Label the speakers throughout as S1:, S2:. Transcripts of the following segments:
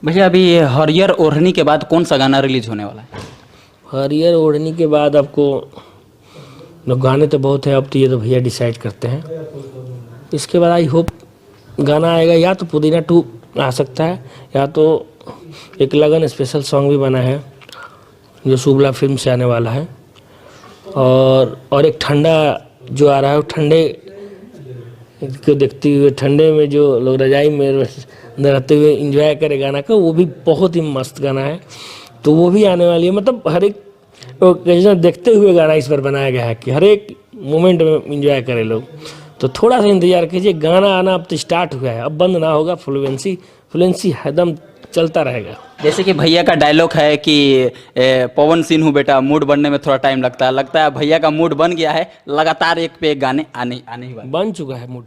S1: भैया अभी ये हरियर ओढ़नी के बाद कौन सा गाना रिलीज होने वाला है?
S2: हरियर ओढ़नी के बाद आपको लोग गाने तो बहुत है, अब तो ये तो भैया डिसाइड करते हैं। इसके बाद आई होप गाना आएगा, या तो पुदीना 2 आ सकता है, या तो एक लगन स्पेशल सॉन्ग भी बना है जो शुभला फिल्म से आने वाला है। और एक ठंडा जो आ रहा है, वो ठंडे को देखते हुए, ठंडे में जो लोग रजाई में अंदर रहते हुए एंजॉय करे गाना का, वो भी बहुत ही मस्त गाना है। तो वो भी आने वाली है। मतलब हर एक ओकेजन देखते हुए गाना इस पर बनाया गया है कि हर एक मोमेंट में एंजॉय करे लोग। तो थोड़ा सा इंतजार कीजिए, गाना आना अब तो स्टार्ट हुआ है, अब बंद ना होगा। फ्लुएंसी एकदम चलता रहेगा।
S1: जैसे कि भैया का डायलॉग है कि पवन सिंह हूँ बेटा, मूड बनने में थोड़ा टाइम लगता है भैया का मूड बन गया है, लगातार एक पे एक गाने आने ही वाले।
S2: बन चुका है मूड,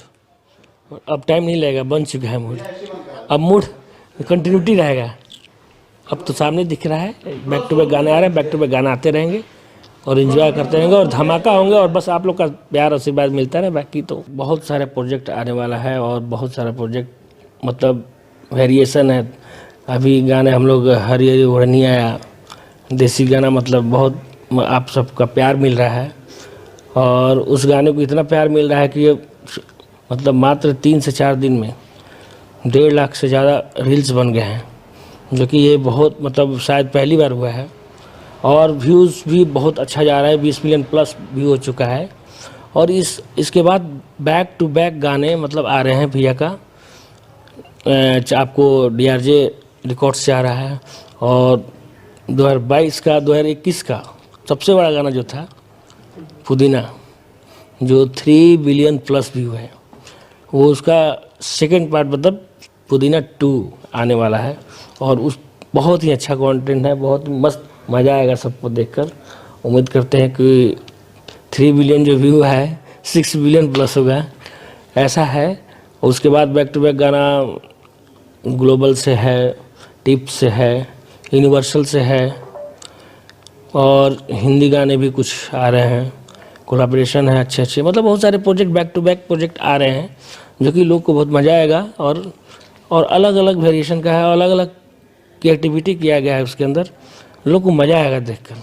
S2: अब टाइम नहीं लगेगा, बन चुका है मूड। अब मूड कंटिन्यूटी रहेगा। अब तो सामने दिख रहा है, बैक टू बैक गाने आ रहे हैं, बैक टू बैक गाना आते रहेंगे और एंजॉय करते रहेंगे और धमाका होंगे। और बस आप लोग का प्यार आशीर्वाद मिलता रहे। बाकी तो बहुत सारे प्रोजेक्ट आने वाला है और बहुत सारा प्रोजेक्ट मतलब वेरिएशन है। अभी गाने हम लोग हरी ओढ़नी आया, देसी गाना, मतलब बहुत आप सबका प्यार मिल रहा है। और उस गाने को इतना प्यार मिल रहा है कि ये मतलब मात्र 3 से 4 दिन में 1.5 लाख से ज़्यादा रील्स बन गए हैं, जो कि ये बहुत मतलब शायद पहली बार हुआ है। और व्यूज़ भी बहुत अच्छा जा रहा है, 20 मिलियन प्लस व्यू हो चुका है। और इसके बाद बैक टू बैक गाने मतलब आ रहे हैं भैया का। आपको DRJ रिकॉर्ड से आ रहा है। और 2022 का 2021 का सबसे बड़ा गाना जो था पुदीना, जो 3 बिलियन प्लस व्यू है, वो उसका सेकंड पार्ट मतलब पुदीना 2 आने वाला है। और उस बहुत ही अच्छा कंटेंट है, बहुत मस्त, मज़ा आएगा सबको देखकर। उम्मीद करते हैं कि 3 बिलियन जो व्यू है 6 बिलियन प्लस होगा, ऐसा है। उसके बाद बैक टू बैक गाना ग्लोबल से है, टिप से है, यूनिवर्सल से है, और हिंदी गाने भी कुछ आ रहे हैं, कोलैबोरेशन है अच्छे मतलब बहुत सारे project back to back project आ रहे हैं, जो कि लोग को बहुत मज़ा आएगा। और अलग अलग वेरिएशन का है, अलग अलग क्रिएटिविटी किया गया है उसके अंदर, लोग को मज़ा आएगा देखकर।